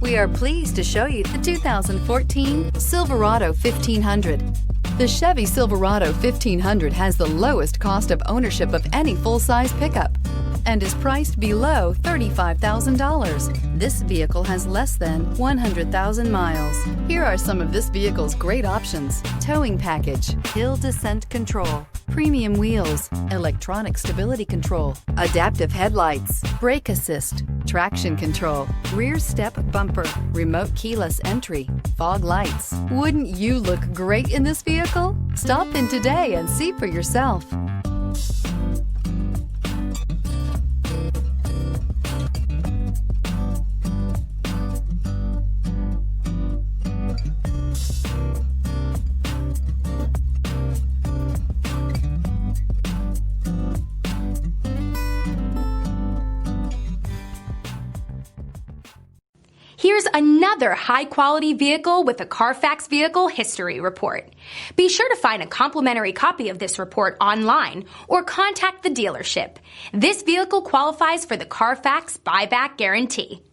We are pleased to show you the 2014 Silverado 1500. The Chevy Silverado 1500 has the lowest cost of ownership of any full-size pickup and is priced below $35,000. This vehicle has less than 100,000 miles. Here are some of this vehicle's great options: towing package, hill descent control, premium wheels, electronic stability control, adaptive headlights, brake assist, traction control, rear step bumper, remote keyless entry, fog lights. Wouldn't you look great in this vehicle? Stop in today and see for yourself. Here's another high-quality vehicle with a Carfax Vehicle History Report. Be sure to find a complimentary copy of this report online or contact the dealership. This vehicle qualifies for the Carfax Buyback Guarantee.